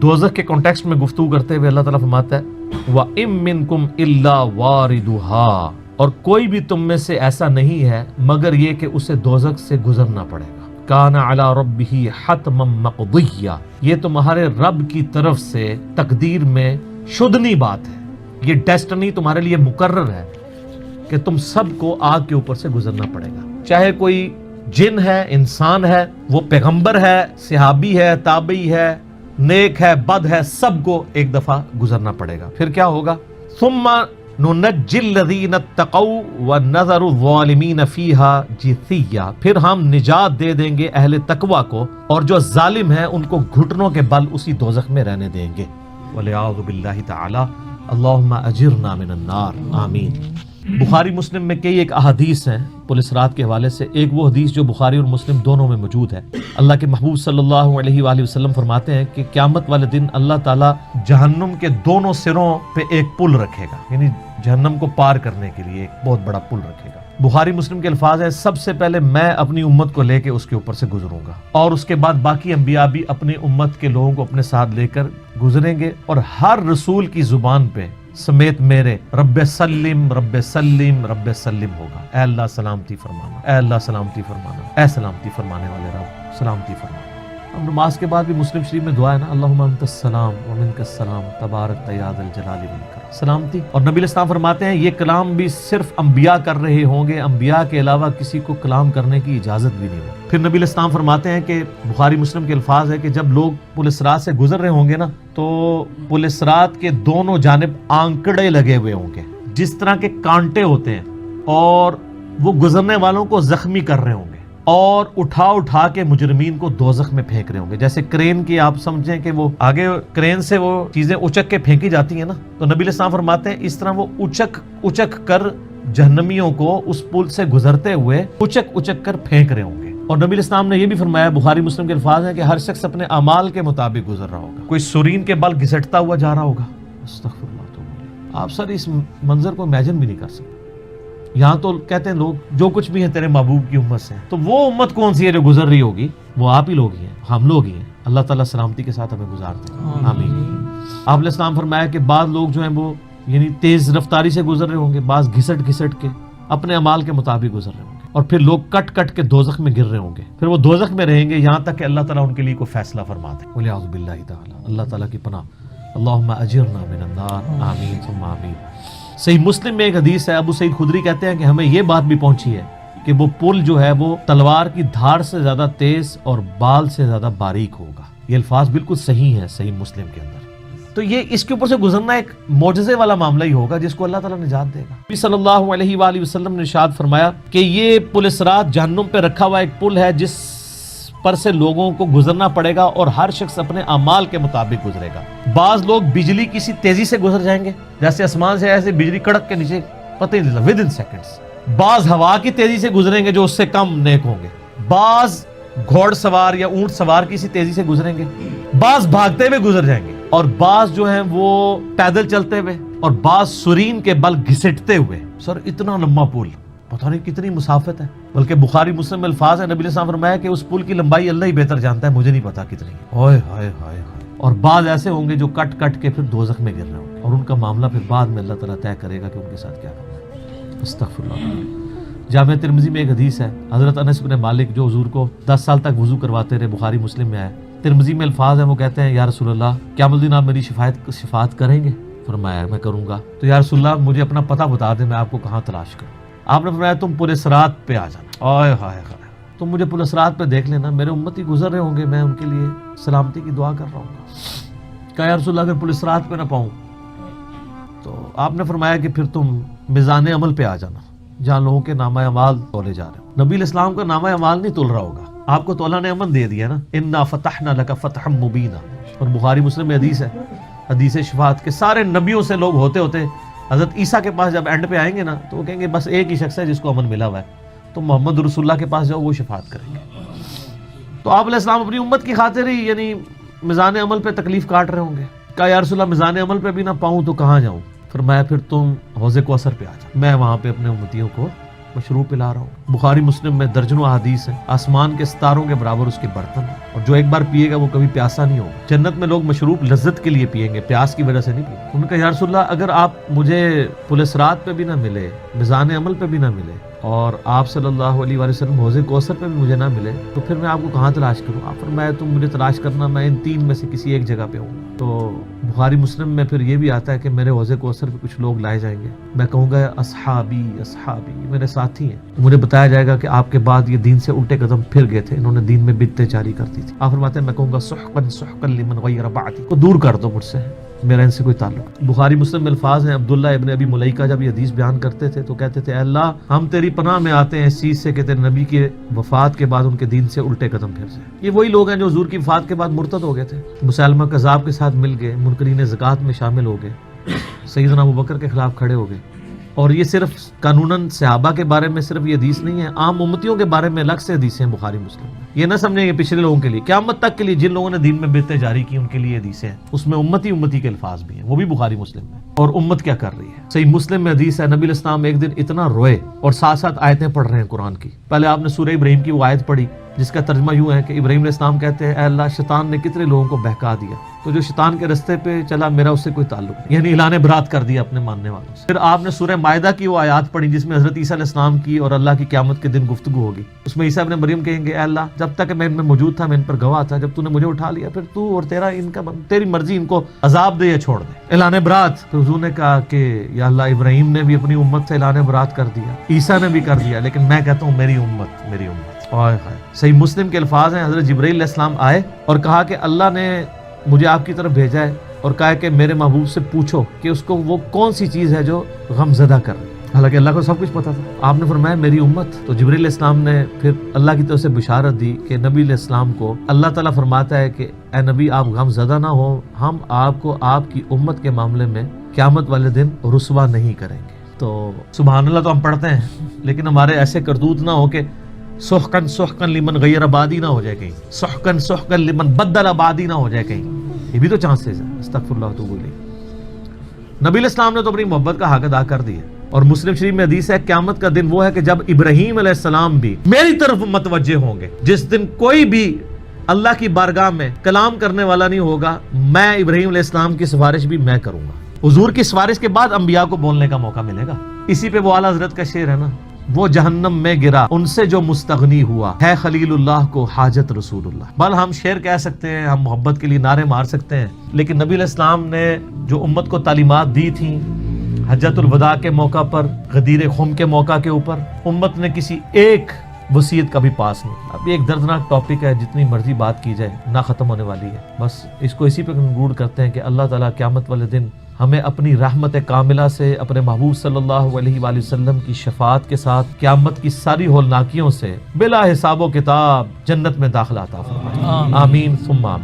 दोज़ख के कॉन्टेक्स्ट में गुफ्तगू करते हुए अल्लाह ताला फरमाता है व इम मिनकुम इल्ला वारिदुहा, और कोई भी तुम में से ऐसा नहीं है मगर ये कि उसे दोज़ख से गुजरना पड़ेगा। काना अला रब्बिही हतमम मक़दिय्या, ये तुम्हारे रब की तरफ से तकदीर में शुदनी बात है, ये डेस्टिनी तुम्हारे लिए मुकर्रर है कि तुम सबको आग के ऊपर से गुजरना पड़ेगा। चाहे कोई जिन है, इंसान है, वो पैगंबर है, सहाबी है, ताबई है, नेक है, बद है, सबको एक दफा गुजरना पड़ेगा। फिर क्या होगा? सुम्मा नुनज्जिल लज़ीना तक़ौ व नज़रु ज़ालिमीन फ़ीहा जिसिया, फिर हम निजात दे देंगे अहले तकवा को और जो जालिम है उनको घुटनों के बल उसी दोज़ख में रहने देंगे। वलियाज़ु बिल्लाहि तआला, अल्लाहुम्मा अजिरना मिनन नार, आमीन। बुखारी मुस्लिम में कई एक अहादीस हैं पुलिस रात के हवाले से। एक वो हदीस जो बुखारी और मुस्लिम दोनों में मौजूद है। अल्लाह के महबूब सल्लल्लाहु अलैहि वसल्लम फरमाते हैं कि क़यामत वाले दिन अल्लाह ताला जहन्नुम के दोनों सिरों पे एक पुल रखेगा, यानी जहन्नम को पार करने के लिए एक बहुत बड़ा पुल रखेगा। बुखारी मुस्लिम के अल्फाज है, सबसे पहले मैं अपनी उम्मत को लेके उसके ऊपर से गुजरूंगा और उसके बाद बाकी अंबिया भी अपनी उम्मत के लोगों को अपने साथ लेकर गुजरेंगे और हर रसूल की जुबान पे समेत मेरे रब्बे सल्लिम रब्बे सल्लिम रब्बे सल्लिम होगा। ऐ अल्लाह सलामती फरमाना, ऐ अल्लाह सलामती फरमाना, ऐ सलामती फरमाने वाले रब सलामती फरमाना। हम नमाज के बाद भी मुस्लिम शरीफ में दुआ है ना, अल्लाहुम्मा अंतस सलाम व मिनकस सलाम तबारक या ज़ल जलाली वल इकराम, सलामती। और नबी अलैहिस्सलाम फरमाते हैं ये कलाम भी सिर्फ अंबिया कर रहे होंगे, अंबिया के अलावा किसी को कलाम करने की इजाजत भी नहीं होगी। फिर नबी अलैहिस्सलाम फरमाते हैं कि बुखारी मुस्लिम के अल्फाज है कि जब लोग पुलिस रात से गुजर रहे होंगे ना, तो पुलिस रात के दोनों जानिब आंकड़े लगे हुए होंगे जिस तरह के कांटे होते हैं, और वो गुजरने वालों को जख्मी कर रहे होंगे और उठा उठा के मुजरिमीन को दोज़ख में फेंक रहे होंगे। जैसे क्रेन की आप समझें कि वो आगे क्रेन से वो चीजें उचक के फेंकी जाती है ना, तो नबी अलैहि सलाम फरमाते हैं इस तरह वो उचक कर जहन्नमियों को उस पुल से गुजरते हुए उचक कर फेंक रहे होंगे। और नबी अलैहि सलाम ने ये भी फरमाया, बुखारी मुस्लिम के अल्फाज हैं कि हर शख्स अपने अमाल के मुताबिक गुजर रहा होगा। कोई सुरीन के बल घिसटता हुआ जा रहा होगा, अस्तगफिरुल्लाह। आप सर इस मंजर को इमेजिन भी नहीं कर सकते। यहाँ तो कहते हैं लोग जो कुछ भी है तेरे महबूब की उम्मत से, तो वो उम्मत कौन सी है जो गुजर रही होगी? वो आप ही लोग ही हैं, हम लोग ही हैं। अल्लाह ताला सलामती के साथ हमें गुजारते हैं, आमीन। आप ने इस्लाम फरमाया कि बाद लोग जो हैं वो यानी तेज रफ्तारी से गुजर रहे होंगे, बाज घिसट के अपने अमाल के मुताबिक गुजर रहे होंगे, और फिर लोग कट के दोज़ख में गिर रहे होंगे। फिर वो दोज़ख में रहेंगे यहाँ तक कि अल्लाह ताला उनके लिए कोई फैसला फरमा दे। वलियाउज़ु बिल्लाहि ताला, अल्लाह ताला की पनाह। अल्लाहुम्मा अजिरना मिनन नार, आमीन सुम्मा आमीन। सही मुस्लिम में एक हदीस है, अबू सईद खुदरी कहते हैं कि हमें ये बात भी पहुंची है कि वो पुल जो है वो तलवार की धार से ज्यादा तेज और बाल से ज्यादा बारीक होगा। ये अल्फाज बिल्कुल सही है सही मुस्लिम के अंदर। तो ये इसके ऊपर से गुजरना एक मौजज़े वाला मामला ही होगा जिसको अल्लाह ताला निजात देगा। नबी सल्लल्लाहु अलैहि वसल्लम ने इरशाद फरमाया कि ये पुलिस रात जहन्नुम पे रखा हुआ एक पुल है जिस पर से लोगों को गुजरना पड़ेगा और हर शख्स अपने अमाल के मुताबिक गुजरेगा। बाज लोग बिजली की सी तेजी से गुजर जाएंगे, जैसे आसमान से ऐसे बिजली कड़क के नीचे, पता ही नहीं विद इन सेकंड्स। बाज हवा की तेजी से गुजरेंगे जो उससे कम नेक होंगे। बाज घोड़सवार या ऊंट सवार की सी तेजी से गुजरेंगे, बाज भागते हुए गुजर जाएंगे, और बाज जो है वो पैदल चलते हुए, और बाज सुरीन के बल घिसटते हुए। सर इतना लंबा पुल, पता नहीं कितनी मुसाफत है। बल्कि बुखारी मुस्लिम में अल्फाज है, नबी अलैहि सलाम फरमाया कि उस पुल की लंबाई अल्लाह ही बेहतर जानता है, मुझे नहीं पता कितनी है। ओए हाय हाय हाय। और बाज ऐसे होंगे जो कट के फिर दोज़ख में गिर रहे होंगे, और उनका मामला फिर बाद में अल्लाह ताला तय करेगा कि उनके साथ क्या करना है। अस्तगफिरुल्लाह। जामे तिरमिज़ी में एक हदीस है, हजरत अनस इब्न मालिक जो हुजूर को 10 साल तक वुजू करवाते रहे, बुखारी मुस्लिम में है। तिरमिज़ी में अल्फाज है, वो कहते हैं या रसूलल्लाह क़यामत दिन आप मेरी शिफात करेंगे? फरमाया मैं करूंगा। तो या रसूलल्लाह मुझे अपना पता बता दें, मैं आपको कहाँ तलाश करूँ? आपने फरमाया तुम पुलिस रात पे आ जाना। आय हाय हाय, तुम मुझे पुलिस रात पे देख लेना, मेरे उम्मती गुजर रहे होंगे, मैं उनके लिए सलामती की दुआ कर रहा हूँ। कहा या रसूलल्लाह अगर पुलिस रात पे ना पाऊँ? तो आपने फरमाया कि फिर तुम मिज़ान अमल पे आ जाना, जहाँ लोगों के नामा अमाल तोले जा रहे हो। नबी इस्लाम का नामा अमाल नहीं तोल रहा होगा, आपको तो अल्लाह ने अमन दे दिया ना, इन्ना फतहना लका फतहम मुबीना। और बुखारी मुस्लिम में हदीस है, हदीस शफाअत के सारे नबियों से लोग होते होते हज़रत ईसा के पास जब एंड पे आएंगे ना, तो वो कहेंगे बस एक ही शख्स है जिसको अमन मिला हुआ है, तो मोहम्मद रसूलुल्लाह के पास जाओ, वो शफाअत करेंगे। तो आप अलैहिस्सलाम अपनी उम्मत की खातिर ही यानी मिज़ान अमल पे तकलीफ काट रहे होंगे। कहा या रसूलल्लाह मिज़ान अमल पे भी ना पाऊँ तो कहाँ जाऊँ? फरमाया फिर तुम हौज़े कौसर पे आ जाओ, मैं वहाँ पे अपने उम्मतियों को مشروب پلا رہا ہوں. بخاری مسلم میں درجنوں احادیث ہیں, آسمان کے ستاروں کے برابر اس کے برتن ہیں, اور جو ایک بار پیے گا وہ کبھی پیاسا نہیں ہوگا. جنت میں لوگ مشروب لذت کے لیے پیئیں گے, پیاس کی وجہ سے نہیں پیئیں گے. انہوں نے کہا یا رسول اللہ اگر آپ مجھے پل صراط پہ بھی نہ ملے, میزان عمل پہ بھی نہ ملے, اور آپ صلی اللہ علیہ وآلہ وسلم حوض کوثر پہ بھی مجھے نہ ملے, تو پھر میں آپ کو کہاں تلاش کروں؟ آپ فرمایا تم مجھے تلاش کرنا, میں ان تین میں سے کسی ایک جگہ پہ ہوں. تو بخاری مسلم میں پھر یہ بھی آتا ہے کہ میرے حوض کوثر پہ کچھ لوگ لائے جائیں گے, میں کہوں گا اصحابی اصحابی, میرے ساتھی ہیں. مجھے بتایا جائے گا کہ آپ کے بعد یہ دین سے الٹے قدم پھر گئے تھے, انہوں نے دین میں بدعتیں جاری کر دی تھی. آپ فرماتے ہیں میں کہوں گا سحقا سحقا لمن غیر بعدی, کو دور کر دو مجھ سے, میرا ان سے کوئی تعلق. بخاری مسلم میں الفاظ ہیں, عبداللہ ابن ابی ملیکہ جب یہ حدیث بیان کرتے تھے تو کہتے تھے اے اللہ ہم تیری پناہ میں آتے ہیں اس چیز سے کہ تیرے نبی کی وفات کے بعد ان کے دین سے الٹے قدم پھر جائیں. یہ وہی لوگ ہیں جو حضور کی وفات کے بعد مرتد ہو گئے تھے, مسلمہ کذاب کے ساتھ مل گئے, منکرین زکوٰۃ میں شامل ہو گئے, سیدنا ابوبکر کے خلاف کھڑے ہو گئے. اور یہ صرف قانوناً صحابہ کے بارے میں صرف یہ حدیث نہیں ہے, عام امتیوں کے بارے میں الگ سے حدیثیں ہیں بخاری مسلم میں. یہ نہ سمجھیں یہ پچھلے لوگوں کے لیے, قیامت تک کے لیے جن لوگوں نے دین میں بدعتیں جاری کی ان کے لیے حدیثیں ہیں. اس میں امتی کے الفاظ بھی ہیں, وہ بھی بخاری مسلم میں. اور امت کیا کر رہی ہے؟ صحیح مسلم میں حدیث ہے, نبی الاسلام ایک دن اتنا روئے اور ساتھ ساتھ آیتیں پڑھ رہے ہیں قرآن کی. پہلے آپ نے سورہ ابراہیم کی وہ آیت پڑھی جس کا ترجمہ یوں ہے کہ ابراہیم علیہ السلام کہتے ہیں اے اللہ شیطان نے کتنے لوگوں کو بہکا دیا, تو جو شیطان کے رستے پہ چلا میرا اس سے کوئی تعلق نہیں, یعنی اعلان برات کر دیا اپنے ماننے والوں سے. پھر آپ نے سورہ مائدہ کی وہ آیات پڑھی جس میں حضرت عیسیٰ علیہ السلام کی اور اللہ کی قیامت کے دن گفتگو ہوگی. اس میں عیسیٰ ابن مریم کہیں گے اے اللہ جب تک میں ان میں موجود تھا میں ان پر گواہ تھا, جب تو نے مجھے اٹھا لیا پھر تو اور تیرا ان کا تیری مرضی, ان کو عذاب دے یا چھوڑ دے. اعلان برات. تو حضور نے کہا کہ یا اللہ ابراہیم نے بھی اپنی امت سے اعلان برات کر دیا, عیسیٰ نے بھی کر دیا, لیکن میں کہتا ہوں میری امت میری امت. صحیح مسلم کے الفاظ ہیں, حضرت جبرائیل علیہ السلام آئے اور کہا کہ اللہ نے مجھے آپ کی طرف بھیجا ہے اور کہا کہ میرے محبوب سے پوچھو کہ اس کو وہ کون سی چیز ہے جو غم زدہ کر رہی ہے. حالانکہ اللہ کو سب کچھ پتا تھا. آپ نے فرمایا میری امت. تو جبرائیل علیہ السلام نے پھر اللہ کی طرف سے بشارت دی کہ نبی علیہ السلام کو اللہ تعالیٰ فرماتا ہے کہ اے نبی آپ غم زدہ نہ ہو, ہم آپ کو آپ کی امت کے معاملے میں قیامت والے دن رسوا نہیں کریں گے. تو سبحان اللہ تو ہم پڑھتے ہیں, لیکن ہمارے ایسے کرتوت نہ ہو کہ سحقن سحقن لمن غیر آبادی نہ ہو جائے کہیں, سحقن سحقن لمن بدل آبادی نہ ہو جائے کہیں. یہ بھی تو چانسز ہے. استغفر اللہ تو بولی. نبی علیہ السلام نے تو اپنی محبت کا حق ادا کر دیا. اور مسلم شریف میں حدیث ہے قیامت کا دن وہ ہے کہ جب ابراہیم علیہ السلام بھی میری طرف متوجہ ہوں گے. جس دن کوئی بھی اللہ کی بارگاہ میں کلام کرنے والا نہیں ہوگا, میں ابراہیم علیہ السلام کی سفارش بھی میں کروں گا. حضور کی سفارش کے بعد انبیاء کو بولنے کا موقع ملے گا. اسی پہ وہ اعلیٰ حضرت کا شعر ہے نا, وہ جہنم میں گرا ان سے جو مستغنی ہوا, ہے خلیل اللہ کو حاجت رسول اللہ. بل ہم شعر کہہ سکتے ہیں, ہم محبت کے لیے نعرے مار سکتے ہیں, لیکن نبی علیہ السلام نے جو امت کو تعلیمات دی تھیں حجۃ الوداع کے موقع پر, غدیر خم کے موقع کے اوپر, امت نے کسی ایک وصیت کا بھی پاس نہیں. اب ایک دردناک ٹاپک ہے, جتنی مرضی بات کی جائے نہ ختم ہونے والی ہے. بس اس کو اسی پہ کنکلوڈ کرتے ہیں کہ اللہ تعالیٰ قیامت والے دن ہمیں اپنی رحمت کاملہ سے اپنے محبوب صلی اللہ علیہ وآلہ وسلم کی شفاعت کے ساتھ قیامت کی ساری ہولناکیوں سے بلا حساب و کتاب جنت میں داخلہ عطا فرمائے. آمین ثم آمین.